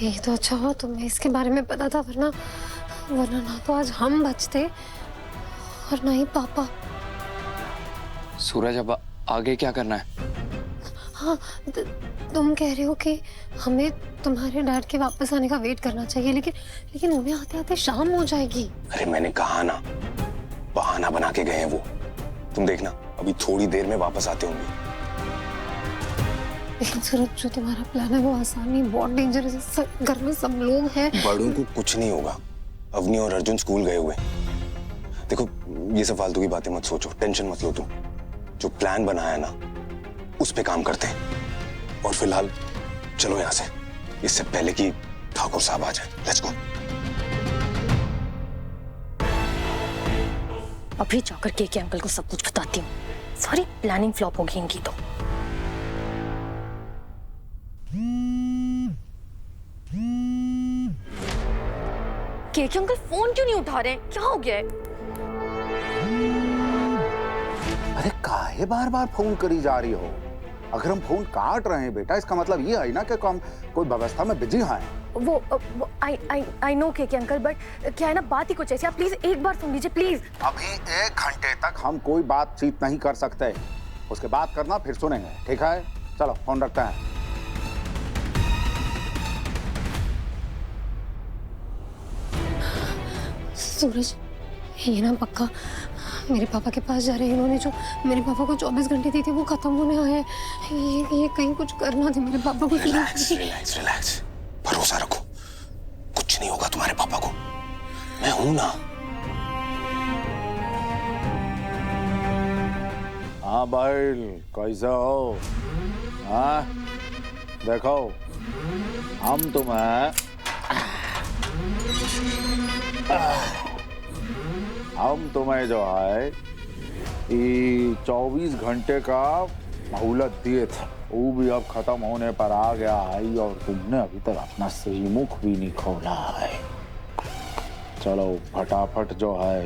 यही तो अच्छा हुआ तुम्हें इसके बारे में पता था, वरना वरना ना तो आज हम बचते और ना ही पापा। सूरज, अब आगे क्या करना है? हाँ, तुम कह रहे हो कि हमें तुम्हारे डैड के वापस आने का वेट करना चाहिए, लेकिन लेकिन उन्हें आते आते शाम हो जाएगी। अरे मैंने कहा ना, बहाना बना के गए हैं वो। तुम देखना, अभी थोड़ी देर में वापस आते होंगे। लेकिन सूरज, जो तुम्हारा प्लान है वो आसान नहीं, बहुत डेंजरस है। घर में सब लोग हैं। बड़ों को कुछ नहीं होगा। अवनी और अर्जुन स्कूल गए हुए। देखो, ये सब फालतू की बातें मत सोचो, टेंशन मत लो तुम। जो प्लान बनाया ना, उस पे काम करते हैं। और फिलहाल चलो यहाँ से, इससे पहले कि ठाकुर साहब आ जाए। Let's go. अभी जाकर के अंकल को सब कुछ बताती हूँ। सारी प्लानिंग फ्लॉप होगी इनकी तो। केके अंकल फोन क्यों नहीं उठा रहे? क्या हो गया है? अरे काहे बार बार फोन करी जा रही हो? अगर हम फोन काट रहे हैं बेटा, इसका मतलब ये है ना कि हम कोई व्यवस्था में बिजी हैं। वो I know K K uncle, but क्या है ना, बात ही कुछ ऐसी। आप प्लीज एक बार सुन लीजिए प्लीज। अभी 1 घंटे तक हम कोई बातचीत नहीं कर सकते, उसके बाद करना, फिर सुनेंगे, ठीक है? चलो फोन रखते हैं। सूरज, ये ना पक्का मेरे पापा के पास जा रहे हैं। इन्होंने जो मेरे पापा को 24 घंटे दी थी वो खत्म होने आए हैं। ये कहीं कुछ करना थी मेरे पापा को। रिलैक्स रिलैक्स रिलैक्स, भरोसा रखो, कुछ नहीं होगा तुम्हारे पापा को, मैं हूं ना। हाँ भाई, कैसे हो? हाँ देखो, हम तुम्हें जो है 24 घंटे का मोहलत दिए थे, वो भी अब खत्म होने पर आ गया है और तुमने अभी तक अपना सही मुख भी नहीं खोला है। चलो फटाफट जो है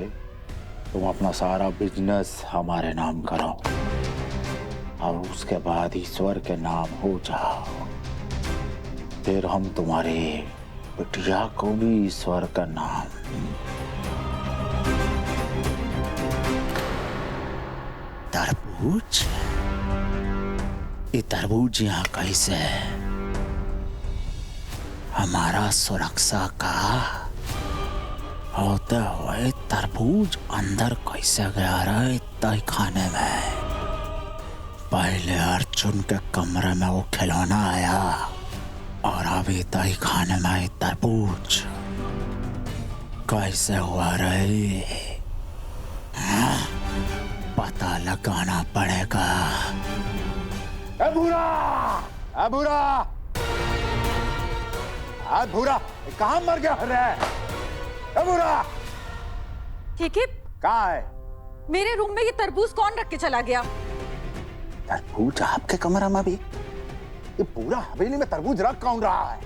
तुम अपना सारा बिजनेस हमारे नाम करो और उसके बाद ईश्वर के नाम हो जाओ। फिर हम तुम्हारे बिटिया को भी ईश्वर का नाम। तरबूज? ये तरबूज यहाँ कैसे है? हमारा सुरक्षा का होते हुए तरबूज अंदर कैसे गया रहे तय खाने में? पहले अर्जुन के कमरे में वो खिलौना आया और अभी तय खाने में तरबूज कैसे हुआ रहे? हाँ? पता लगाना पड़ेगा। भूरा, भूरा, भूरा, कहाँ मर गया रे? भूरा, केके कहाँ है? मेरे रूम में ये तरबूज कौन रख के चला गया? तरबूज आपके कमरा में भी? ये पूरा हवेली में तरबूज रख कौन रहा है?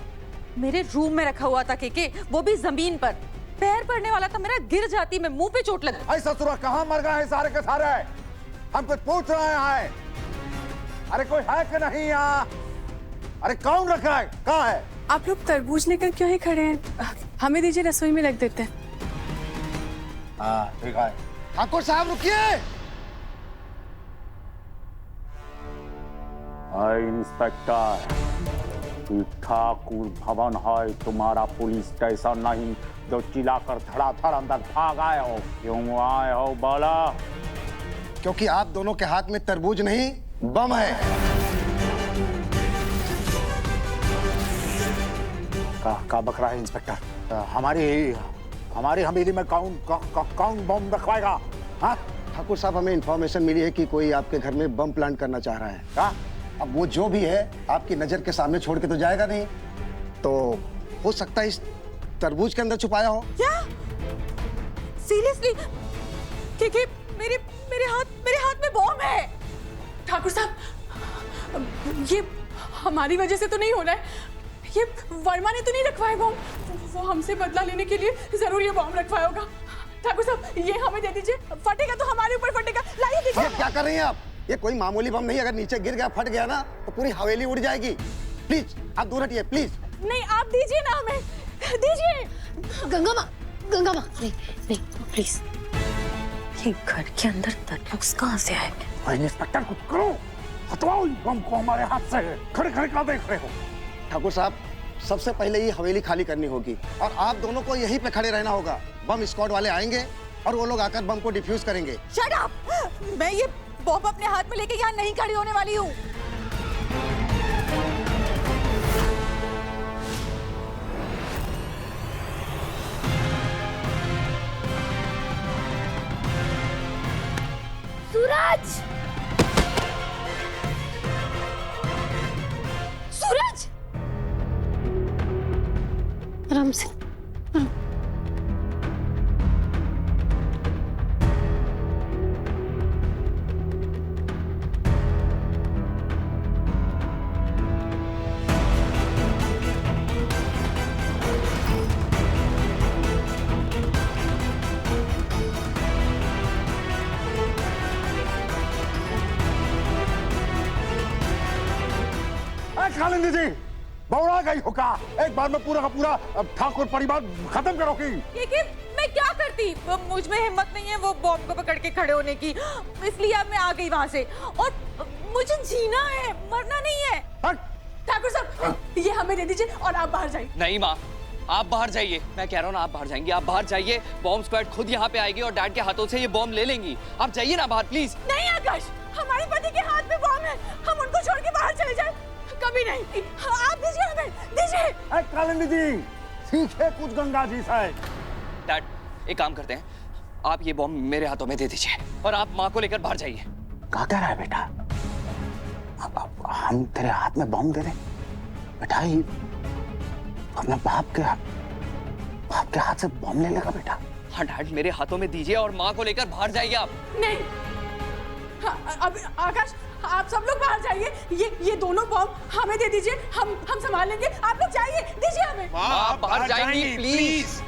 मेरे रूम में रखा हुआ था केके, वो भी जमीन पर। पैर पड़ने वाला था मेरा, गिर जाती, मैं मुंह पे चोट लगी। अरे ससुरा, कहाँ मर गए हैं सारे के सारे? हम कुछ पूछ रहे हैं। अरे कोई है कि नहीं यहाँ? अरे कौन रखा है? कहाँ है? आप लोग तरबूज लेकर क्यों ही खड़े हैं? हमें दीजिए, रसोई में रख देते हैं। हाँ ठीक है। ठाकुर साहब रुकिए। इंस्पेक्टर, ठाकुर भवन है तुम्हारा, पुलिस स्टेशन नहीं जो चिल्लाकर धड़ाधड़ अंदर भाग आए हो। क्यों आए हो बोला? क्योंकि आप दोनों के हाथ में तरबूज नहीं, बम है। का बक रहा है इंस्पेक्टर? हमारी हवेली में कौन बम रखवाएगा? हाँ? ठाकुर साहब, हमें इंफॉर्मेशन मिली है कि कोई आपके घर में बम प्लांट करना चाह रहा है। क्या? अब वो जो भी है आपकी नजर के सामने छोड़ के तो जाएगा नहीं, तो हो सकता है इस तरबूज के अंदर छुपाया हो। क्या? सीरियसली? क्योंकि मेरे हाथ में बॉम्ब है। ठाकुर साहब, ये हमारी वजह से तो नहीं हो रहा है। ये वर्मा ने तो नहीं रखवाया बॉम्ब। वो हमसे बदला लेने के लिए जरूर ये बॉम्ब रखवाया होगा। ठाकुर साहब, ये हमें दे दीजिए, फटेगा तो हमारे ऊपर फटेगा। लाइए दीजिए। क्या कर रही हैं आप? ये कोई मामूली बम नहीं, अगर नीचे गिर गया, फट गया ना, तो पूरी हवेली उड़ जाएगी। प्लीज आप दूर हटिए, प्लीज। नहीं आप दीजिए ना हमें, दीजिए। गंगा माँ नहीं नहीं प्लीज। ये घर के अंदर तरबूज कहाँ से आए? इंस्पेक्टर कुछ करो, हटवाओ इन बम को हमारे हाथ से। खड़े खड़े क्या देख रहे हो? ठाकुर साहब, सबसे पहले ये हवेली खाली करनी होगी और आप दोनों को यहीं पे खड़े रहना होगा। बम स्क्वाड वाले आएंगे और वो लोग आकर बम को डिफ्यूज करेंगे। Shut up! मैं ये बॉम्ब अपने हाथ में लेके यहाँ नहीं खड़ी होने वाली हूँ। सूरज! सूरज! आराम से। कालिंदी जी, बौरा गई हो का? एक बार में पूरा का पूरा ठाकुर परिवार खत्म करोगी? लेकिन मैं क्या करती? मुझ में हिम्मत नहीं है वो बॉम्ब को पकड़ के खड़े होने की, इसलिए अब मैं आ गई वहां से। और मुझे जीना है, मरना नहीं है। ठाकुर साहब, ये हमें दे दीजिए और आप बाहर जाइए। नहीं माँ, आप बाहर जाइए। मैं कह रहा हूँ ना, आप बाहर जाएंगे। आप बाहर जाइए, बॉम्ब स्क्वाड खुद यहाँ पे आएगी और डैड के हाथों से ये बॉम्ब ले लेंगी। आप जाइए ना बाहर प्लीज। नहीं आकाश, हमारे पति के हाथ में बॉम्ब है, हम उनको छोड़ के बाहर चले जाए। कभी नहीं। आप दीजिए हमें, दीजिए। कालिंदी जी, सीखे कुछ गंगा जी से। डैड, एक काम करते हैं, आप ये बॉम्ब मेरे हाथों में दे दीजिए और आप माँ को लेकर बाहर जाइए। क्या कह रहा है बेटा? हम तेरे हाथ में बॉम्ब दे दें? बेटा ये अपने बाप के हाथ से बॉम्ब ले लेगा बेटा? हाँ डैड, मेरे हाथों में दीजिए और माँ को लेकर बाहर जाइए आप। नहीं। अब आकाश, आप सब लोग बाहर जाइए। ये दोनों बॉम्ब हमें दे दीजिए, हम संभाल लेंगे। आप लोग जाइए, दीजिए हमें। आप बाहर जाएंगी प्लीज।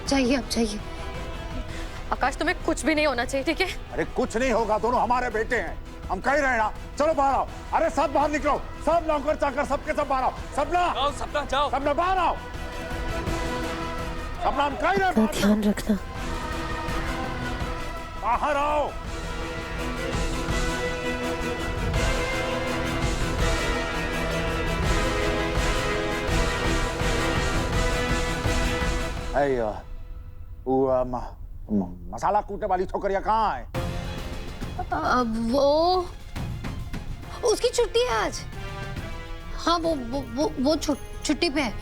जाइए आप जाइए। आकाश, तुम्हें कुछ भी नहीं होना चाहिए, ठीक है? अरे कुछ नहीं होगा, दोनों हमारे बेटे हैं, हम कह रहे हैं ना। चलो बाहर आओ। अरे सब बाहर निकलो, सब नौकर चाकर सबके सब बाहर आओ। सपना जाओ सपना, जाओ। सपना बाहर आओ। सपना हम कह रहे हैं, ध्यान रखना। बाहर आओ। अयो, वो मसाला कूटने वाली छोकरियां कहाँ है? अब वो उसकी छुट्टी है आज। हाँ वो छुट्टी पे है।